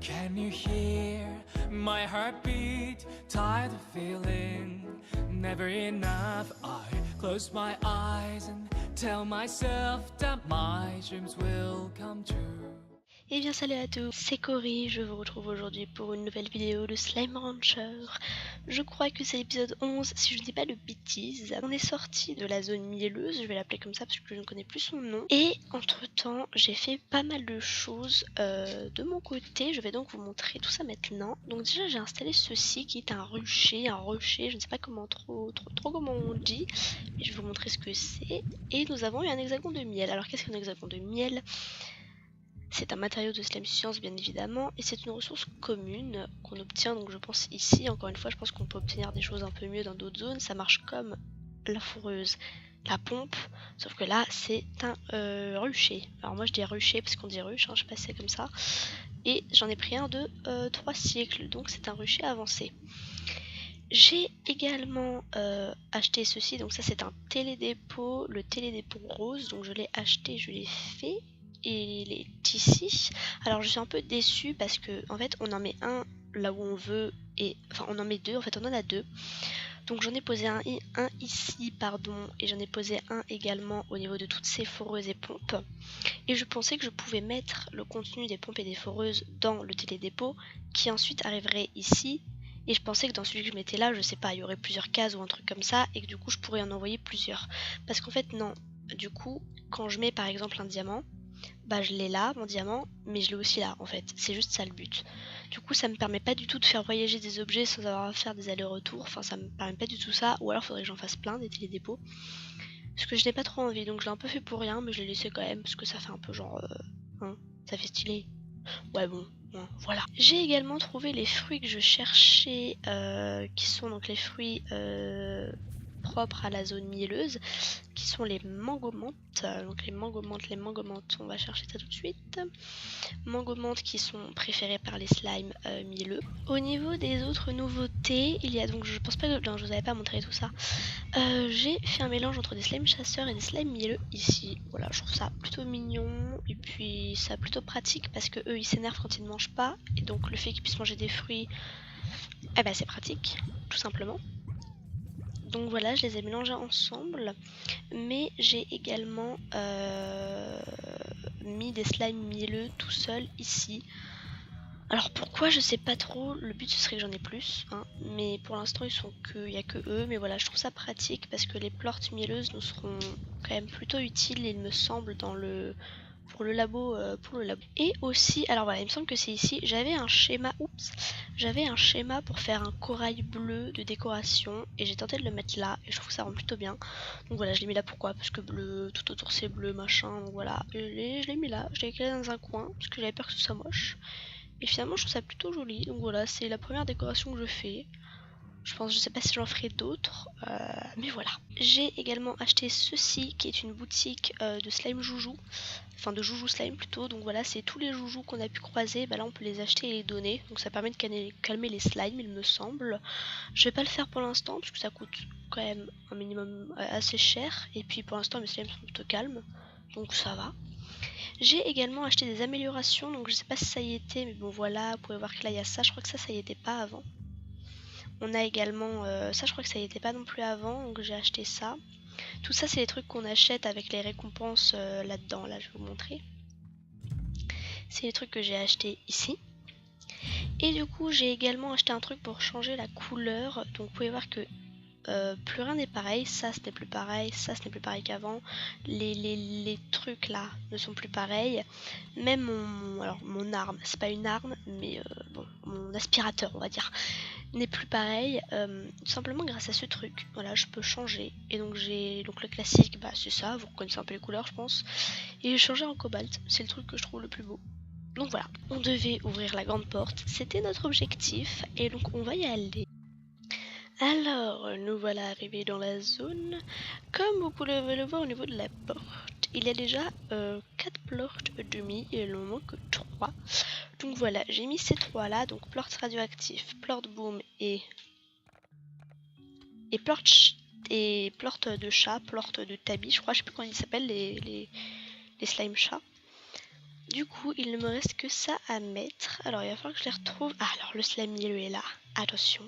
Can you hear my heartbeat? Tired of feeling never enough. I close my eyes and tell myself that my dreams will come true. Et bien salut à tous, c'est Cory, je vous retrouve aujourd'hui pour une nouvelle vidéo de Slime Rancher. Je crois que c'est l'épisode 11, si je ne dis pas de bêtises. On est sorti de la zone mielleuse, je vais l'appeler comme ça parce que je ne connais plus son nom. Et entre temps, j'ai fait pas mal de choses de mon côté, je vais donc vous montrer tout ça maintenant. Donc déjà j'ai installé ceci qui est un rucher, je ne sais pas comment trop comment on dit. Mais je vais vous montrer ce que c'est. Et nous avons eu un hexagone de miel. Alors qu'est-ce qu'un hexagone de miel ? C'est un matériau de slime science bien évidemment et c'est une ressource commune qu'on obtient, donc je pense ici, encore une fois je pense qu'on peut obtenir des choses un peu mieux dans d'autres zones. Ça marche comme la fourreuse, la pompe, sauf que là c'est un rucher. Alors moi je dis rucher parce qu'on dit ruche, hein, je sais pas si c'est comme ça. Et j'en ai pris un de 3 cycles, donc c'est un rucher avancé. J'ai également acheté ceci, donc ça c'est un télédépôt, le télédépôt rose, donc je l'ai acheté, je l'ai fait. Et il est ici. Alors je suis un peu déçue parce que en fait on en met un là où on veut et enfin on en met deux, en fait on en a deux. Donc j'en ai posé un ici pardon et j'en ai posé un également au niveau de toutes ces foreuses et pompes. Et je pensais que je pouvais mettre le contenu des pompes et des foreuses dans le télédépôt qui ensuite arriverait ici. Et je pensais que dans celui que je mettais là, je sais pas, il y aurait plusieurs cases ou un truc comme ça et que du coup je pourrais en envoyer plusieurs. Parce qu'en fait non, du coup quand je mets par exemple un diamant, bah je l'ai là mon diamant mais je l'ai aussi là en fait, c'est juste ça le but. Du coup ça me permet pas du tout de faire voyager des objets sans avoir à faire des allers-retours, enfin ça me permet pas du tout ça, ou alors faudrait que j'en fasse plein des télédépôts. Parce que je n'ai pas trop envie, donc je l'ai un peu fait pour rien mais je l'ai laissé quand même parce que ça fait un peu genre hein, ça fait stylé. Ouais bon, voilà. J'ai également trouvé les fruits que je cherchais qui sont donc les fruits propres à la zone mielleuse, qui sont les mangomantes. Donc les mangomantes, on va chercher ça tout de suite. Mangomantes qui sont préférées par les slimes mielleux. Au niveau des autres nouveautés, il y a donc, je pense pas que, non, je vous avais pas montré tout ça. J'ai fait un mélange entre des slimes chasseurs et des slimes mielleux ici. Voilà, je trouve ça plutôt mignon et puis ça plutôt pratique parce que eux ils s'énervent quand ils ne mangent pas et donc le fait qu'ils puissent manger des fruits, eh ben c'est pratique, tout simplement. Donc voilà, je les ai mélangés ensemble, mais j'ai également mis des slimes mielleux tout seul ici. Alors pourquoi je sais pas trop, le but ce serait que j'en ai plus, hein, mais pour l'instant il y a que eux, mais voilà je trouve ça pratique parce que les plortes mielleuses nous seront quand même plutôt utiles il me semble pour le labo. Et aussi, alors voilà il me semble que c'est ici, j'avais un schéma pour faire un corail bleu de décoration et j'ai tenté de le mettre là et je trouve que ça rend plutôt bien. Donc voilà je l'ai mis là, pourquoi ? Parce que bleu, tout autour c'est bleu machin, donc voilà, je l'ai mis là, je l'ai calé dans un coin parce que j'avais peur que ce soit moche. Et finalement je trouve ça plutôt joli, donc voilà c'est la première décoration que je fais. Je sais pas si j'en ferai d'autres, mais voilà. J'ai également acheté ceci qui est une boutique de slime joujou, enfin de joujou slime plutôt, donc voilà c'est tous les joujous qu'on a pu croiser, bah là on peut les acheter et les donner, donc ça permet de calmer les slimes il me semble. Je vais pas le faire pour l'instant parce que ça coûte quand même un minimum assez cher, et puis pour l'instant mes slimes sont plutôt calmes, donc ça va. J'ai également acheté des améliorations, donc je sais pas si ça y était, mais bon voilà, vous pouvez voir que là il y a ça, je crois que ça y était pas avant. On a également, ça je crois que ça y était pas non plus avant, donc j'ai acheté ça. Tout ça c'est les trucs qu'on achète avec les récompenses là-dedans, là je vais vous montrer. C'est les trucs que j'ai acheté ici. Et du coup j'ai également acheté un truc pour changer la couleur, donc vous pouvez voir que plus rien n'est pareil, ça ce n'est plus pareil, ça ce n'est plus pareil qu'avant, les trucs là ne sont plus pareils, même mon arme, c'est pas une arme, mais bon, mon aspirateur on va dire, n'est plus pareil, tout simplement grâce à ce truc, voilà je peux changer, et donc j'ai donc le classique, bah c'est ça, vous reconnaissez un peu les couleurs je pense, et j'ai changé en cobalt, c'est le truc que je trouve le plus beau. Donc voilà, on devait ouvrir la grande porte, c'était notre objectif, et donc on va y aller. Alors, nous voilà arrivés dans la zone. Comme vous pouvez le voir au niveau de la porte, il y a déjà 4 plortes de mis et il en manque 3. Donc voilà, j'ai mis ces 3 là, donc plortes radioactifs, plortes boom et plortes de chat, plortes de tabi, je crois, je sais plus comment ils s'appellent, les slime chats. Du coup, il ne me reste que ça à mettre. Alors, il va falloir que je les retrouve. Ah, alors le slime mielleux est là. Attention.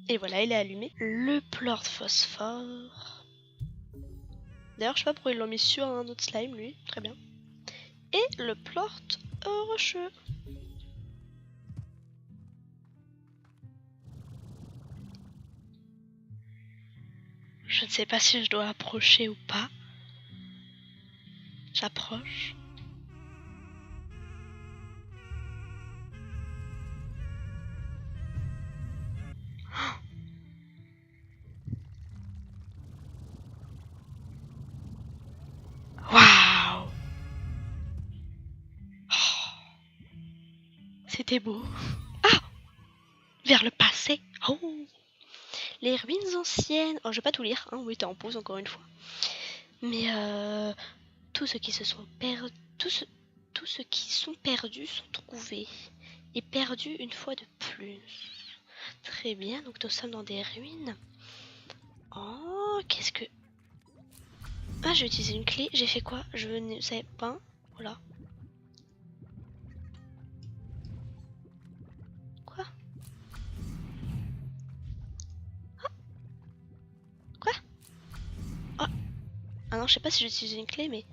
Et voilà, il est allumé. Le pleur de phosphore. D'ailleurs, je sais pas pourquoi ils l'ont mis sur un autre slime, lui. Très bien. Et le plort rocheux. Je ne sais pas si je dois approcher ou pas. J'approche. Waouh! C'était beau. Ah! Vers le passé. Oh! Les ruines anciennes. Oh, je vais pas tout lire, hein. Oui, t'es en pause encore une fois. Mais tous ceux qui se sont perdus, tous ceux qui sont perdus sont trouvés et perdus une fois de plus. Très bien. Donc nous sommes dans des ruines. Oh, qu'est-ce que... Ah, j'ai utilisé une clé. J'ai fait quoi? Je ne sais pas. Voilà. Quoi? Quoi? Oh. Ah non, je sais pas si j'ai utilisé une clé, mais...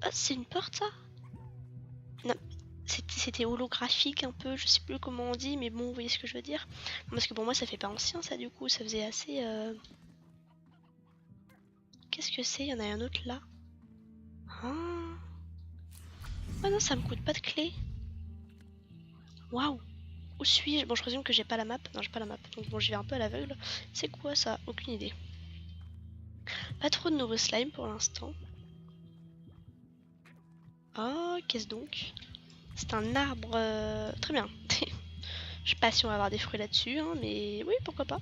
Ah, c'est une porte, ça? Non, c'était holographique un peu, je sais plus comment on dit, mais bon, vous voyez ce que je veux dire? Non, parce que pour moi, ça fait pas ancien, ça, du coup, ça faisait assez... Qu'est-ce que c'est? Il y en a un autre, là. Ah. Ah non, ça me coûte pas de clé. Waouh! Où suis-je? Bon, je présume que j'ai pas la map. Non, j'ai pas la map. Donc bon, j'y vais un peu à l'aveugle. C'est quoi ça? Aucune idée. Pas trop de nouveaux slimes pour l'instant. Oh, qu'est-ce donc? C'est un arbre... Très bien. Je sais pas si on va avoir des fruits là-dessus, hein, mais oui, pourquoi pas.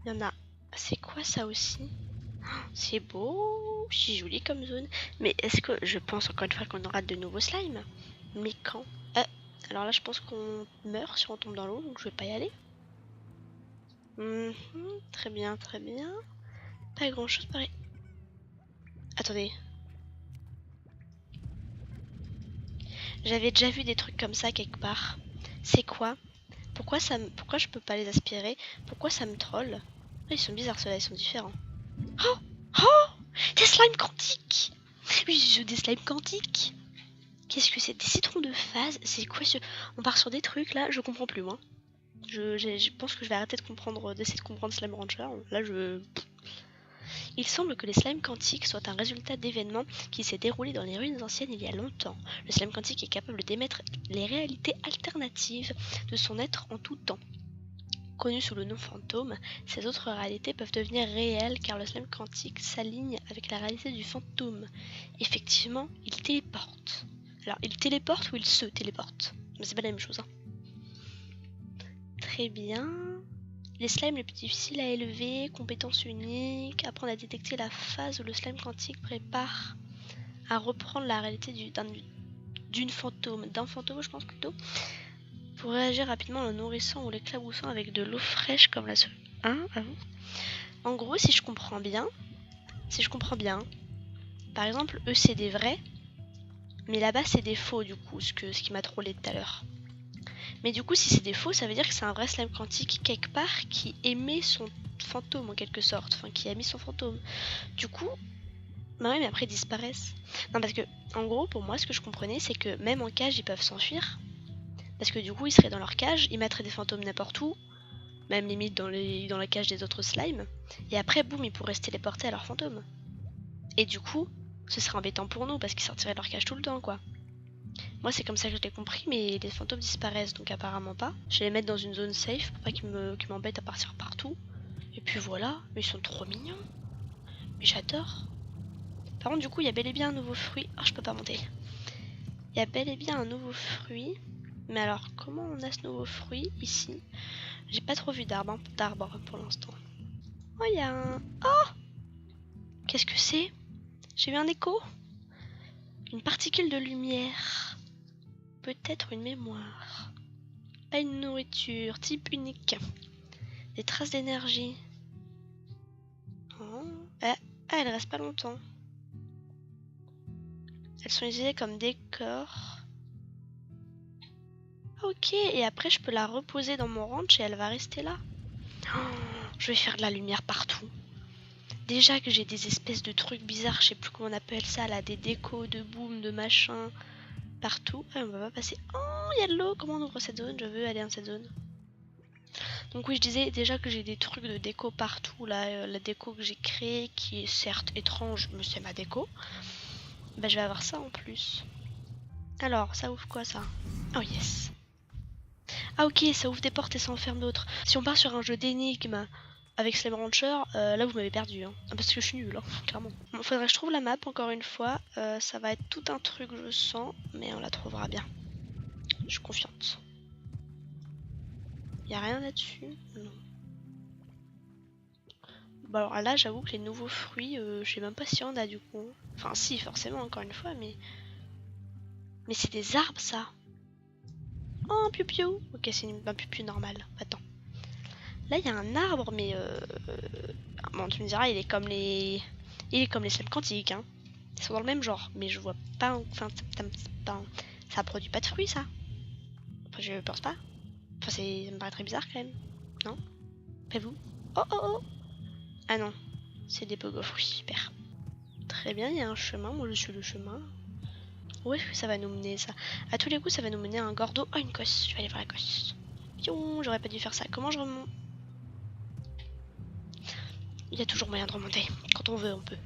Il y en a... C'est quoi ça aussi? C'est beau, c'est joli comme zone. Mais est-ce que... Je pense encore une fois qu'on aura de nouveaux slimes. Mais quand? Alors là, je pense qu'on meurt si on tombe dans l'eau, donc je vais pas y aller. Très bien, très bien. Pas grand chose pareil. Attendez. J'avais déjà vu des trucs comme ça quelque part. C'est quoi? Pourquoi je peux pas les aspirer? Pourquoi ça me troll? Oh, ils sont bizarres ceux-là, ils sont différents. Oh! Oh! Des slimes quantiques! Oui, je joue des slimes quantiques! Qu'est-ce que c'est? Des citrons de phase? C'est quoi ce... On part sur des trucs là, je comprends plus moi. Je pense que je vais arrêter de comprendre, d'essayer de comprendre Slime Rancher. Là, Il semble que les slimes quantiques soient un résultat d'événements qui s'est déroulé dans les ruines anciennes il y a longtemps. Le slime quantique est capable d'émettre les réalités alternatives de son être en tout temps. Connu sous le nom fantôme, ces autres réalités peuvent devenir réelles car le slime quantique s'aligne avec la réalité du fantôme. Effectivement, il téléporte. Alors, il téléporte ou il se téléporte? Mais c'est pas la même chose, hein. Très bien. Les slimes les plus difficiles à élever, compétence unique, apprendre à détecter la phase où le slime quantique prépare à reprendre la réalité d'un fantôme je pense plutôt, pour réagir rapidement en le nourrissant ou l'éclaboussant avec de l'eau fraîche comme la seule. Hein? Ah bon? En gros, si je comprends bien, par exemple, eux c'est des vrais, mais là-bas c'est des faux du coup, ce qui m'a trollé tout à l'heure. Mais du coup, si c'est des faux, ça veut dire que c'est un vrai slime quantique quelque part qui émet son fantôme en quelque sorte, enfin qui a mis son fantôme. Du coup, bah ouais, mais après ils disparaissent. Non, parce que en gros, pour moi, ce que je comprenais, c'est que même en cage, ils peuvent s'enfuir. Parce que du coup, ils seraient dans leur cage, ils mettraient des fantômes n'importe où, même limite dans la cage des autres slimes. Et après, boum, ils pourraient se téléporter à leur fantôme. Et du coup, ce serait embêtant pour nous parce qu'ils sortiraient de leur cage tout le temps, quoi. Moi, c'est comme ça que je l'ai compris, mais les fantômes disparaissent, donc apparemment pas. Je vais les mettre dans une zone safe pour pas qu'ils m'embêtent à partir partout. Et puis voilà, mais ils sont trop mignons. Mais j'adore. Par contre, du coup, il y a bel et bien un nouveau fruit. Oh, je peux pas monter. Il y a bel et bien un nouveau fruit. Mais alors, comment on a ce nouveau fruit ici? J'ai pas trop vu d'arbre pour l'instant. Oh, il y a un... Oh! Qu'est-ce que c'est? J'ai eu un écho? Une particule de lumière. Peut-être une mémoire. Pas une nourriture, type unique. Des traces d'énergie. Oh. Ah, elles restent pas longtemps. Elles sont utilisées comme décor. Ok, et après je peux la reposer dans mon ranch et elle va rester là. Oh, je vais faire de la lumière partout. Déjà que j'ai des espèces de trucs bizarres, je sais plus comment on appelle ça là, des décos, de boom, de machin, partout. Ah, on va pas passer. Oh, il y a de l'eau, comment on ouvre cette zone? Je veux aller dans cette zone. Donc oui, je disais déjà que j'ai des trucs de déco partout là, la déco que j'ai créée qui est certes étrange, mais c'est ma déco. Bah je vais avoir ça en plus. Alors, ça ouvre quoi ça? Oh yes. Ah ok, ça ouvre des portes et ça en ferme d'autres. Si on part sur un jeu d'énigmes avec Slime Rancher, là vous m'avez perdu, hein. Parce que je suis nulle, hein, clairement. Bon, faudrait que je trouve la map encore une fois. Ça va être tout un truc, je sens, mais on la trouvera bien. Je suis confiante. Y a rien là-dessus? Non. Bon alors là, j'avoue que les nouveaux fruits, je sais même pas si on a du coup. Enfin si, forcément, encore une fois, mais... Mais c'est des arbres, ça. Oh, un piou-piou. Ok, c'est un piou-piou normal. Attends. Là, il y a un arbre, mais... Bon, tu me diras, il est comme les... Il est comme les slimes quantiques, hein. Ils sont dans le même genre, mais je vois pas... Enfin, ça produit pas de fruits, ça. Enfin, je pense pas. Enfin, ça me paraît très bizarre, quand même. Non? Pas vous? Oh, oh, oh! Ah non. C'est des pogo fruits, super. Très bien, il y a un chemin. Moi, je suis le chemin. Où est-ce que ça va nous mener, ça? À tous les coups, ça va nous mener à un gordo. Oh, une cosse. Je vais aller voir la cosse. Pion, j'aurais pas dû faire ça. Comment je remonte? Il y a toujours moyen de remonter. Quand on veut, on peut.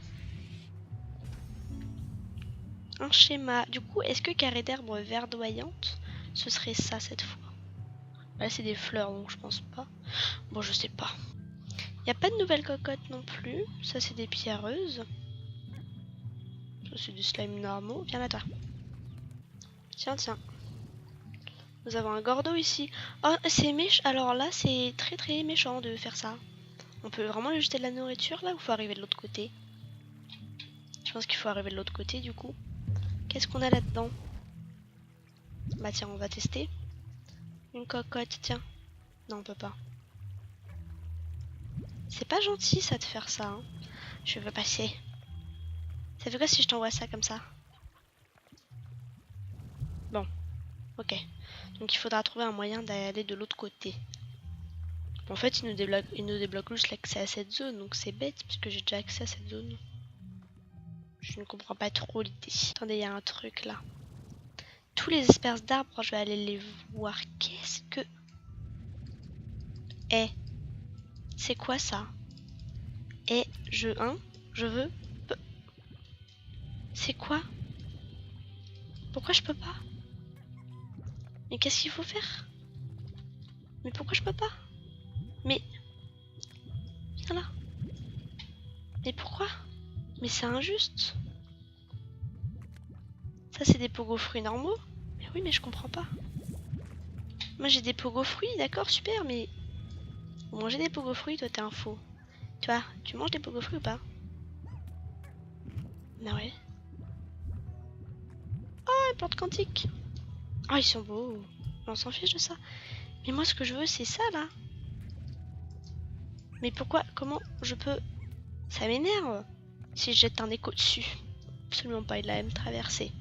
Un schéma. Du coup, est-ce que carré d'herbe verdoyante, ce serait ça cette fois? Là, c'est des fleurs, donc je pense pas. Bon, je sais pas. Il n'y a pas de nouvelles cocottes non plus. Ça, c'est des pierreuses. Ça, c'est du slime normaux. Viens là, toi. Tiens, tiens. Nous avons un gordo ici. Oh, c'est méchant. Alors là, c'est très très méchant de faire ça. On peut vraiment lui jeter de la nourriture là ou faut arriver de l'autre côté? Je pense qu'il faut arriver de l'autre côté du coup. Qu'est-ce qu'on a là-dedans? Bah tiens, on va tester. Une cocotte, tiens. Non, on peut pas. C'est pas gentil ça de faire ça. Hein. Je veux passer. Ça fait quoi si je t'envoie ça comme ça? Bon, ok. Donc il faudra trouver un moyen d'aller de l'autre côté. En fait, il nous débloque juste l'accès à cette zone, donc c'est bête puisque j'ai déjà accès à cette zone. Je ne comprends pas trop l'idée. Attendez, il y a un truc là. Tous les espèces d'arbres, je vais aller les voir. Qu'est-ce que... Eh, c'est quoi ça? Eh, je veux... C'est quoi? Pourquoi je peux pas? Mais qu'est-ce qu'il faut faire? Mais pourquoi je peux pas? Mais... Viens là. Mais pourquoi? Mais c'est injuste. Ça, c'est des pogo fruits normaux? Mais oui, mais je comprends pas. Moi, j'ai des pogo fruits, d'accord, super, mais... Vous mangez des pogo fruits, toi, t'es un faux. Tu vois, tu manges des pogo fruits ou pas? Ah ouais. Oh, une plante quantique. Oh, ils sont beaux. On s'en fiche de ça. Mais moi, ce que je veux, c'est ça, là. Mais pourquoi? Comment je peux... Ça m'énerve. Si je jette un écho dessus. Absolument pas, il a même traversé.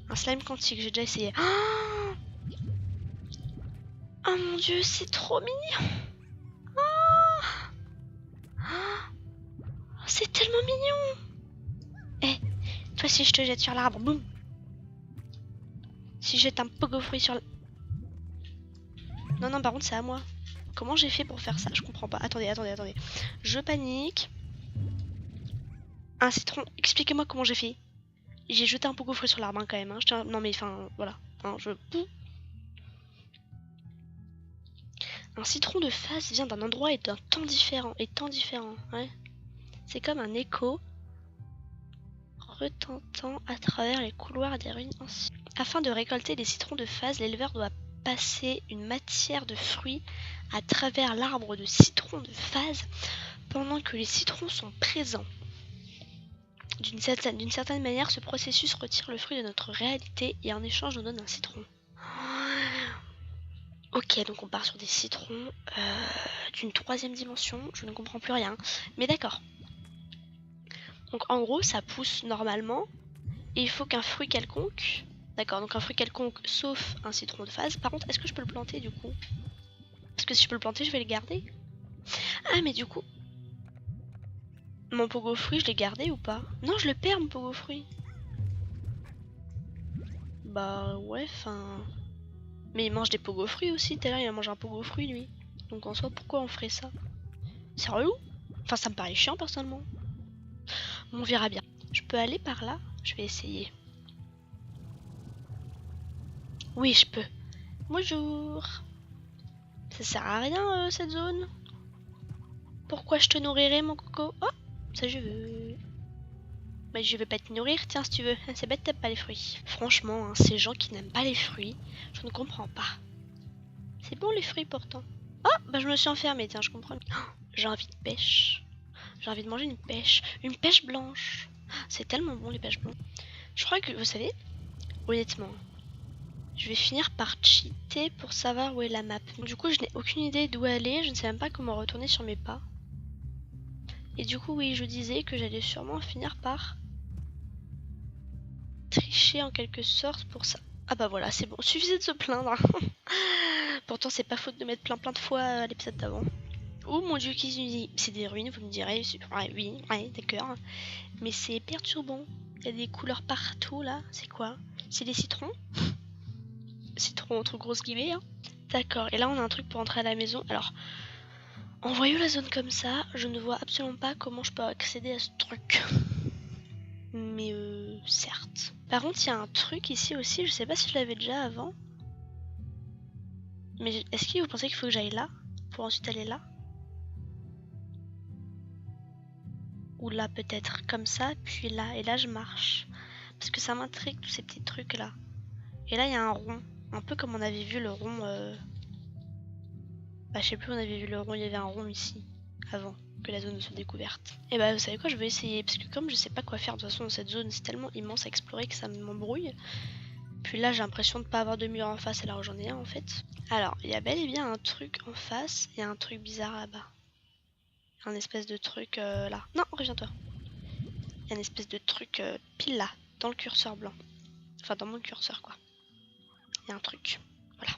Un slime quantique, j'ai déjà essayé. Oh, oh mon dieu, c'est trop mignon. Oh, oh, c'est tellement mignon. Eh, toi si je te jette sur l'arbre, boum. Si je jette un pogo fruit sur... Non, non, par contre, c'est à moi. Comment j'ai fait pour faire ça? Je comprends pas. Attendez, attendez, attendez. Je panique. Un citron. Expliquez-moi comment j'ai fait. J'ai jeté un pogo fruit sur l'arbre hein, quand même. Hein. Non mais enfin, voilà. Hein, Un citron de phase vient d'un endroit et d'un temps différent. Ouais. C'est comme un écho retentant à travers les couloirs des ruines anciennes. Afin de récolter les citrons de phase, l'éleveur doit passer une matière de fruits à travers l'arbre de citron de phase pendant que les citrons sont présents. D'une certaine manière, ce processus retire le fruit de notre réalité et en échange nous donne un citron. Ok, donc on part sur des citrons d'une troisième dimension. Je ne comprends plus rien. Mais d'accord. Donc en gros ça pousse normalement. Et il faut qu'un fruit quelconque. D'accord, donc un fruit quelconque sauf un citron de phase. Par contre, est-ce que je peux le planter du coup? Parce que si je peux le planter, je vais le garder. Ah mais du coup, mon pogo fruit, je l'ai gardé ou pas? Non, je le perds mon pogo fruit. Bah ouais, enfin... Mais il mange des pogo fruits aussi, tout à l'heure il a mangé un pogo fruit lui. Donc en soi, pourquoi on ferait ça? C'est relou. Enfin, ça me paraît chiant personnellement. On verra bien. Je peux aller par là? Je vais essayer. Oui, je peux. Bonjour. Ça sert à rien cette zone. Pourquoi je te nourrirai mon coco? Oh, ça je veux. Mais je vais pas te nourrir, tiens si tu veux. C'est bête, t'aimes pas les fruits. Franchement, hein, ces gens qui n'aiment pas les fruits, je ne comprends pas. C'est bon les fruits pourtant. Oh, bah je me suis enfermée, tiens, je comprends. Oh, j'ai envie de pêche. J'ai envie de manger une pêche. Une pêche blanche. C'est tellement bon les pêches blanches. Je crois que, vous savez, honnêtement, je vais finir par cheater pour savoir où est la map. Donc, du coup, je n'ai aucune idée d'où aller. Je ne sais même pas comment retourner sur mes pas. Et du coup, oui, je disais que j'allais sûrement finir par tricher en quelque sorte pour ça. Ah bah voilà, c'est bon, suffisait de se plaindre. Pourtant, c'est pas faute de mettre plein de fois à l'épisode d'avant. Oh mon dieu, qui dit c'est des ruines, vous me direz. Ouais, oui, ouais, d'accord. Mais c'est perturbant. Il y a des couleurs partout là. C'est quoi? C'est des citrons? Citrons entre grosses guillemets, hein. D'accord, et là on a un truc pour entrer à la maison. Alors, en voyant la zone comme ça, je ne vois absolument pas comment je peux accéder à ce truc. Mais certes. Par contre, il y a un truc ici aussi, je sais pas si je l'avais déjà avant. Mais est-ce que vous pensez qu'il faut que j'aille là pour ensuite aller là? Ou là peut-être, comme ça, puis là, et là je marche. Parce que ça m'intrigue tous ces petits trucs là. Et là il y a un rond, un peu comme on avait vu le rond... Bah je sais plus, on avait vu le rond, il y avait un rond ici, avant que la zone soit découverte. Et bah vous savez quoi, je vais essayer, parce que comme je sais pas quoi faire de toute façon dans cette zone, c'est tellement immense à explorer que ça m'embrouille. Puis là j'ai l'impression de pas avoir de mur en face alors j'en ai un en fait. Alors il y a bel et bien un truc en face, il y a un truc bizarre là-bas. Un espèce de truc là. Non, reviens-toi. Il y a une espèce de truc pile là, dans le curseur blanc. Enfin dans mon curseur quoi. Il y a un truc. Voilà.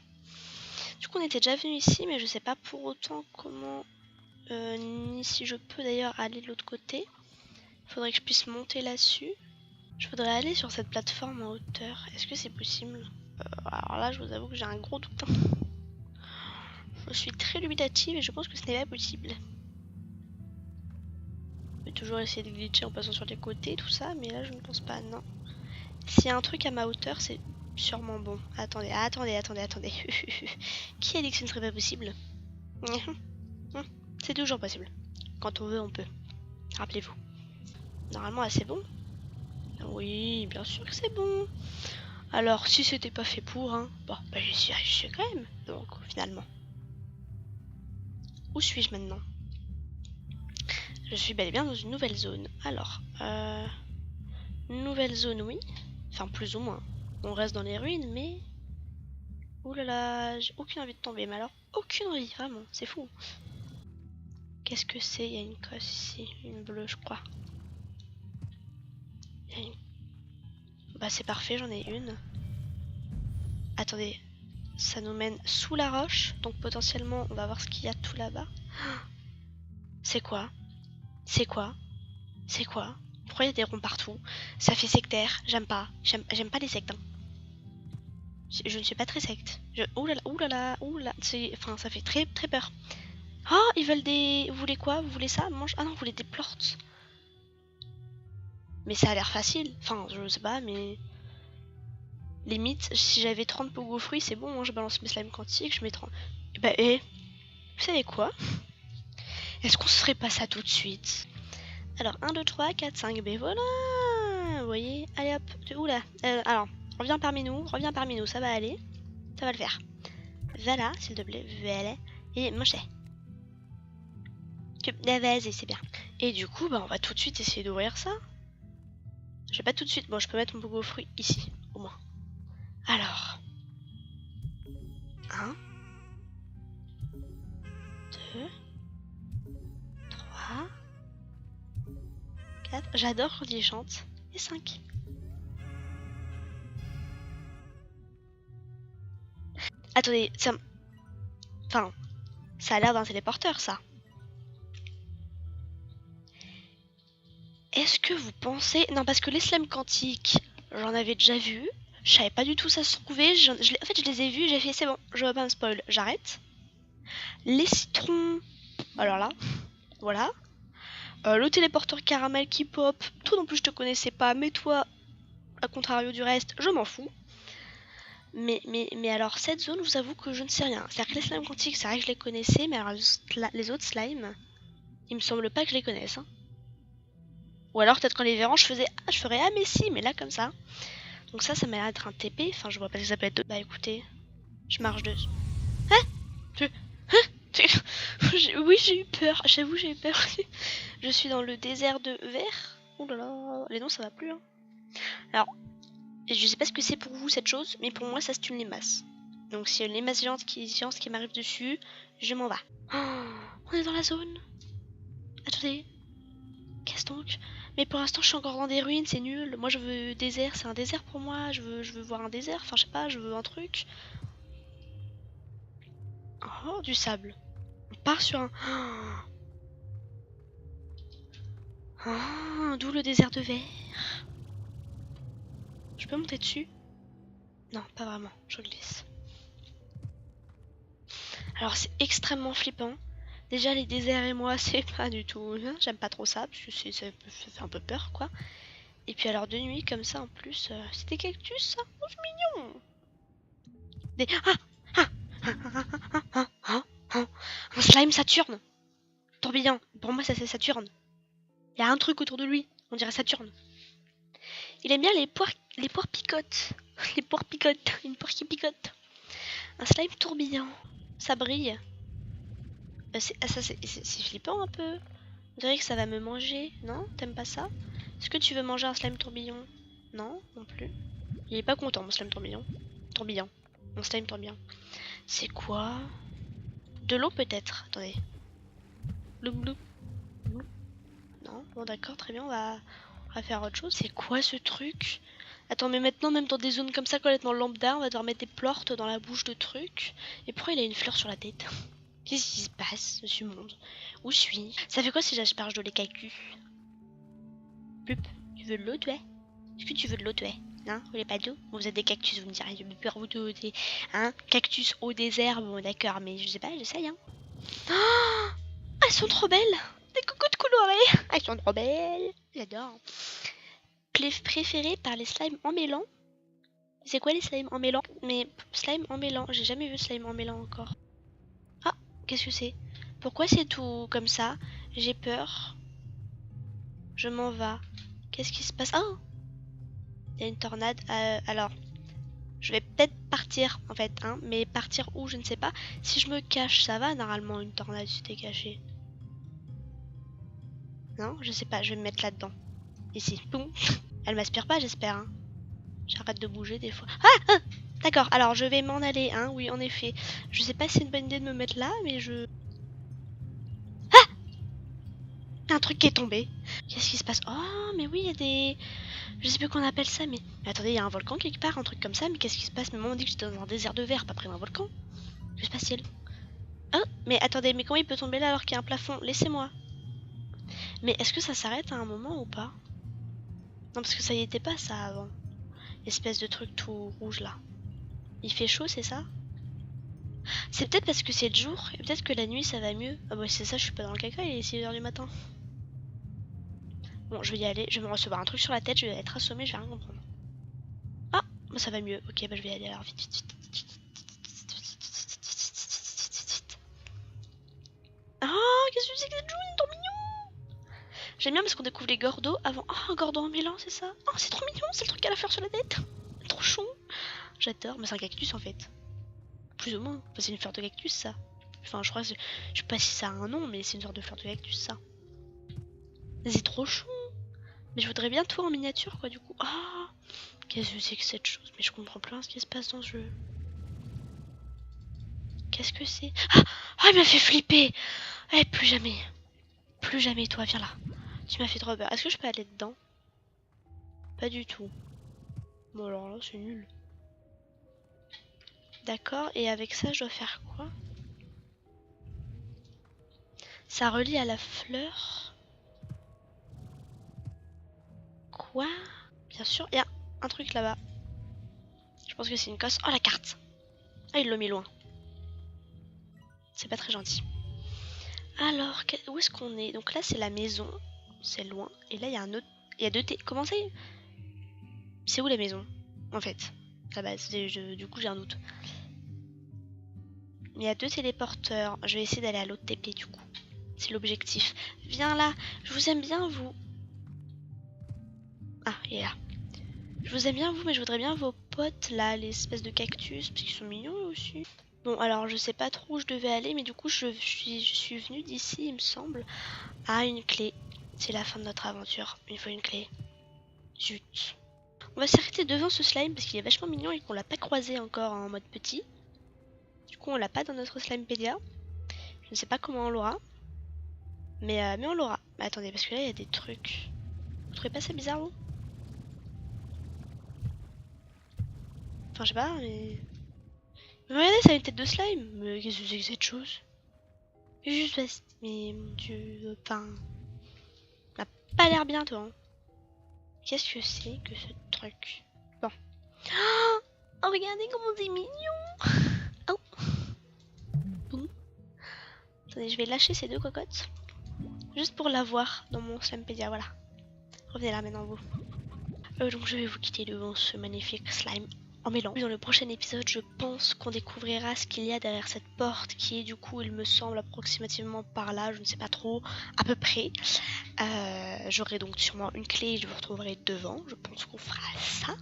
Du coup on était déjà venu ici mais je sais pas pour autant comment... ni si je peux d'ailleurs aller de l'autre côté. Faudrait que je puisse monter là-dessus. Je voudrais aller sur cette plateforme en hauteur. Est-ce que c'est possible? Alors là, je vous avoue que j'ai un gros doute. Je suis très dubitative et je pense que ce n'est pas possible. Je vais toujours essayer de glitcher en passant sur les côtés, tout ça, mais là, je ne pense pas, non. S'il y a un truc à ma hauteur, c'est sûrement bon. Attendez. Qui a dit que ce ne serait pas possible? C'est toujours possible. Quand on veut, on peut. Rappelez-vous. Normalement, là, c'est bon. Oui, bien sûr que c'est bon. Alors, si c'était pas fait pour, hein, bon, bah j'y suis quand même. Donc, finalement. Où suis-je maintenant? Je suis bel et bien dans une nouvelle zone. Alors, nouvelle zone, oui. Enfin, plus ou moins. On reste dans les ruines, mais... Ouh là là, j'ai aucune envie de tomber. Mais alors, aucune envie, vraiment. C'est fou. Qu'est-ce que c'est? Il y a une cosse ici. Une bleue, je crois. Bah, c'est parfait, j'en ai une. Attendez. Ça nous mène sous la roche. Donc, potentiellement, on va voir ce qu'il y a tout là-bas. C'est quoi? C'est quoi? C'est quoi? Pourquoi il y a des ronds partout? Ça fait sectaire, j'aime pas. J'aime pas les sectes. Hein. Je ne suis pas très secte. Ouh là là, enfin, ça fait très peur. Oh, ils veulent des... Vous voulez quoi? Vous voulez ça? Mange... Ah non, vous voulez des plorts. Mais ça a l'air facile. Enfin, je sais pas, mais... Limite, si j'avais 30 pogo fruits, c'est bon, hein, je balance mes slimes quantiques, je mets 30... Bah, vous savez quoi? Est-ce qu'on se ferait pas ça tout de suite? Alors, 1, 2, 3, 4, 5, ben voilà. Vous voyez? Allez hop, oula. Alors, reviens parmi nous, ça va aller. Ça va le faire. Voilà, s'il te plaît, voilà. Et manger. Vas-y, c'est bien. Et du coup, bah, on va tout de suite essayer d'ouvrir ça. Je vais pas tout de suite. Bon, je peux mettre mon pogo fruit ici, au moins. Alors. 1, 2, 3, 4. J'adore quand il chante. Et 5. Attendez, ça... Enfin, ça a l'air d'un téléporteur, ça. Est-ce que vous pensez... Non, parce que les slimes quantiques, j'en avais déjà vu. Je savais pas du tout ça se trouvait. En fait, je les ai vus, j'ai fait, c'est bon, je veux pas me spoil, j'arrête. Les citrons... Alors là, voilà. Le téléporteur caramel qui pop, tout non plus je te connaissais pas, mais toi, à contrario du reste, je m'en fous. Mais alors, cette zone, je vous avoue que je ne sais rien. C'est-à-dire que les slimes quantiques, c'est vrai que je les connaissais, mais alors les autres slimes, il me semble pas que je les connaisse. Hein. Ou alors, peut-être qu'en les verrant, je ferais ah, mais si, mais là, comme ça. Donc, ça m'a l'air d'être un TP. Enfin, je vois pas ce que ça peut être. Bah, écoutez, je marche dessus. Hein? Oui, j'ai eu peur. J'avoue, j'ai eu peur. Je suis dans le désert de verre. Oh là là, les noms, ça va plus. Hein. Alors, je sais pas ce que c'est pour vous cette chose, mais pour moi, ça c'est une limace. Donc, s'il y a une limace géante qui m'arrive dessus, je m'en vais. Oh, on est dans la zone. Attendez. Qu'est-ce donc? Mais pour l'instant, je suis encore dans des ruines, c'est nul. Moi, je veux désert, c'est un désert pour moi. Je veux voir un désert. Enfin, je sais pas, je veux un truc. Oh, du sable. On part sur un... Oh, d'où le désert de verre. Je peux monter dessus? Non, pas vraiment, je glisse. Alors c'est extrêmement flippant. Déjà les déserts et moi c'est pas du tout... J'aime pas trop ça, parce que ça fait un peu peur quoi. Et puis alors de nuit comme ça en plus... c'est des cactus ça? Oh c'est mignon. Des... Un slime Saturne. Tourbillon. Pour moi ça c'est Saturne. Il y a un truc autour de lui, on dirait Saturne. Il aime bien les poires picotes. Les poires picotes. Une poire qui picote. Un slime tourbillon. Ça brille. C'est flippant un peu. On dirait que ça va me manger. Non? T'aimes pas ça? Est-ce que tu veux manger un slime tourbillon? Non? Non plus. Il est pas content mon slime tourbillon. Tourbillon. Mon slime tourbillon. C'est quoi? De l'eau peut-être? Attendez. Bloum bloum. Non? Bon d'accord, très bien, on va faire autre chose. C'est quoi ce truc? Attends, mais maintenant, même dans des zones comme ça, complètement lambda, on va devoir mettre des plortes dans la bouche de trucs. Et pourquoi il a une fleur sur la tête? Qu'est-ce qui se passe, monsieur monde? Où suis-je? Ça fait quoi si j'asperge de les cactus? Plup, tu veux de l'eau, toi? Est-ce que tu veux de l'eau, toi? Non, vous voulez pas d'eau? Vous êtes des cactus, vous me direz, j'ai peur, vous des... Hein? Cactus au désert, bon d'accord, mais je sais pas, j'essaye, hein. Oh, elles sont trop belles! Des cocottes colorées! Elles sont trop belles! J'adore! Préféré par les slimes en mêlant. C'est quoi les slimes en mêlant? Mais slime en mêlant, j'ai jamais vu slime en mêlant encore. Ah, qu'est-ce que c'est? Pourquoi c'est tout comme ça? J'ai peur. Je m'en vais. Qu'est-ce qui se passe? Oh! Il y a une tornade. Alors, je vais peut-être partir en fait, hein, mais partir où, je ne sais pas. Si je me cache, ça va normalement une tornade si t'es caché. Non, je sais pas, je vais me mettre là-dedans. Ici. Boum. Elle m'aspire pas, j'espère. Hein. J'arrête de bouger des fois. Ah, d'accord, alors je vais m'en aller, hein, oui, en effet. Je sais pas si c'est une bonne idée de me mettre là, mais je... Ah! Un truc qui est tombé. Qu'est-ce qui se passe? Oh, mais oui, il y a des... Je sais plus qu'on appelle ça, mais... Attendez, il y a un volcan quelque part, un truc comme ça, mais qu'est-ce qui se passe? Mais moi, on dit que j'étais dans un désert de verre, pas près d'un volcan. Que se passe-t-il? Oh, mais attendez, mais comment il peut tomber là alors qu'il y a un plafond? Laissez-moi. Mais est-ce que ça s'arrête à un moment ou pas? Non, parce que ça y était pas, ça, avant. Espèce de truc tout rouge, là. Il fait chaud, c'est ça? C'est peut-être parce que c'est le jour, et peut-être que la nuit, ça va mieux. Ah bah c'est ça, je suis pas dans le caca, il est 6h du matin. Bon, je vais y aller, je vais me recevoir un truc sur la tête, je vais être assommée, je vais rien comprendre. Ah, bah ça va mieux. Ok, bah je vais y aller alors, vite, vite, vite. Oh, qu'est-ce que c'est que cette journée, trop mignon! J'aime bien parce qu'on découvre les gordos avant. Oh, un gordon en mélan, c'est ça? Oh, c'est trop mignon, c'est le truc à la fleur sur la tête. Trop chou. J'adore, mais c'est un cactus en fait. Plus ou moins. Enfin, c'est une fleur de cactus ça. Enfin, je crois que... Je sais pas si ça a un nom, mais c'est une sorte de fleur de cactus ça. C'est trop chou. Mais je voudrais bien tout en miniature quoi du coup. Ah, qu'est-ce que c'est que cette chose? Mais je comprends plein ce qui se passe dans ce jeu. Qu'est-ce que c'est? Ah, il m'a fait flipper. Eh, plus jamais. Plus jamais toi, viens là. Tu m'as fait trop peur. Est-ce que je peux aller dedans? Pas du tout. Bon alors là c'est nul. D'accord, et avec ça je dois faire quoi? Ça relie à la fleur. Quoi? Bien sûr, il y a un truc là-bas. Je pense que c'est une cosse. Oh la carte! Ah il l'a mis loin. C'est pas très gentil. Alors, où est-ce qu'on est? Donc là c'est la maison. C'est loin. Et là il y a un autre. Il y a deux T. Comment c'est? C'est où la maison? En fait. À la base, du coup j'ai un doute. Il y a deux téléporteurs. Je vais essayer d'aller à l'autre TP du coup. C'est l'objectif. Viens là. Je vous aime bien vous. Ah, il est là. Je vous aime bien vous, mais je voudrais bien vos potes là, les espèces de cactus, parce qu'ils sont mignons aussi. Bon, alors je sais pas trop où je devais aller, mais du coup je suis venue d'ici, il me semble. Ah, une clé. C'est la fin de notre aventure. Il faut une clé. Zut. On va s'arrêter devant ce slime parce qu'il est vachement mignon et qu'on l'a pas croisé encore en mode petit. Du coup, on l'a pas dans notre Slimepédia. Je ne sais pas comment on l'aura. Mais on l'aura. Mais attendez, parce que là, il y a des trucs. Vous trouvez pas ça bizarre, vous? Enfin, je sais pas, mais... Mais regardez, ça a une tête de slime. Mais qu'est-ce que c'est que cette chose? Juste... Mais mon dieu... Enfin... Ça n'a pas l'air bien, toi. Hein. Qu'est-ce que c'est que ce truc? Bon. Oh, regardez comment c'est mignon. Oh. Boum. Attendez, je vais lâcher ces deux cocottes. Juste pour la voir dans mon Slimepédia, voilà. Revenez là maintenant, vous. Donc je vais vous quitter devant ce magnifique slime en mêlant. Dans le prochain épisode, je pense qu'on découvrira ce qu'il y a derrière cette porte qui est du coup, il me semble, approximativement par là, je ne sais pas trop, à peu près. J'aurai donc sûrement une clé et je vous retrouverai devant, je pense qu'on fera ça.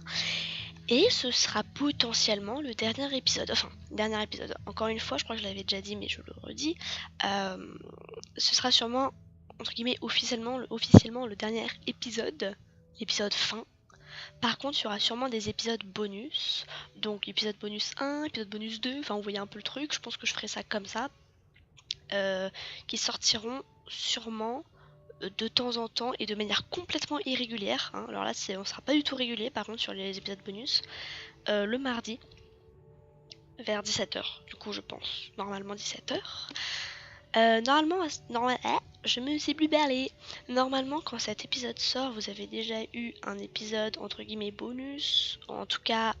Et ce sera potentiellement le dernier épisode, enfin, dernier épisode. Encore une fois, je crois que je l'avais déjà dit, mais je le redis. Ce sera sûrement, entre guillemets, officiellement le dernier épisode, l'épisode fin. Par contre, il y aura sûrement des épisodes bonus. Donc, épisode bonus 1, épisode bonus 2, enfin, vous voyez un peu le truc. Je pense que je ferai ça comme ça. Qui sortiront sûrement de temps en temps et de manière complètement irrégulière. Hein. Alors là, on sera pas du tout régulier, par contre, sur les épisodes bonus. Le mardi, vers 17h. Du coup, je pense, normalement 17h. Je me suis plus parlé. Normalement, quand cet épisode sort, vous avez déjà eu un épisode entre guillemets bonus, en tout cas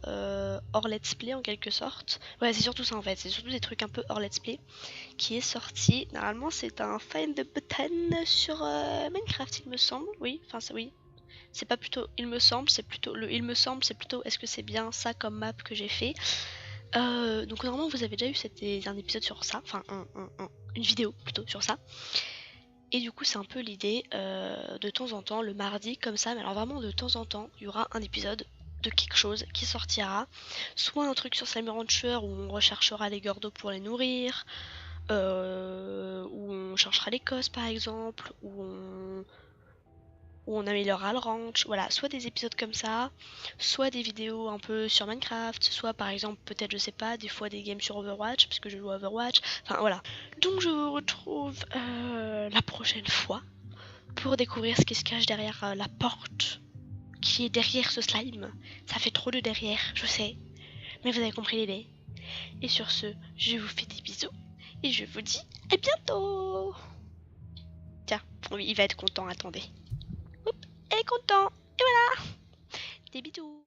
hors let's play en quelque sorte. Ouais, c'est surtout ça en fait, c'est surtout des trucs un peu hors let's play qui est sorti. Normalement, c'est un Find the Button sur Minecraft, il me semble. Oui, enfin, oui. C'est pas plutôt il me semble, c'est plutôt le il me semble, c'est plutôt est-ce que c'est bien ça comme map que j'ai fait. Donc normalement vous avez déjà eu un épisode sur ça, enfin une vidéo plutôt sur ça. Et du coup c'est un peu l'idée de temps en temps, le mardi comme ça, mais alors vraiment de temps en temps, il y aura un épisode de quelque chose qui sortira. Soit un truc sur Slime Rancher où on recherchera les gordos pour les nourrir, où on cherchera les cosses par exemple, où on améliorera le ranch, voilà, soit des épisodes comme ça, soit des vidéos un peu sur Minecraft, soit par exemple peut-être je sais pas, des fois des games sur Overwatch, parce que je joue à Overwatch, enfin voilà. Donc je vous retrouve la prochaine fois pour découvrir ce qui se cache derrière la porte qui est derrière ce slime. Ça fait trop de derrière, je sais, mais vous avez compris l'idée. Et sur ce, je vous fais des bisous, et je vous dis à bientôt. Tiens, oui, il va être content, attendez. Elle est content. Et voilà. Des bisous.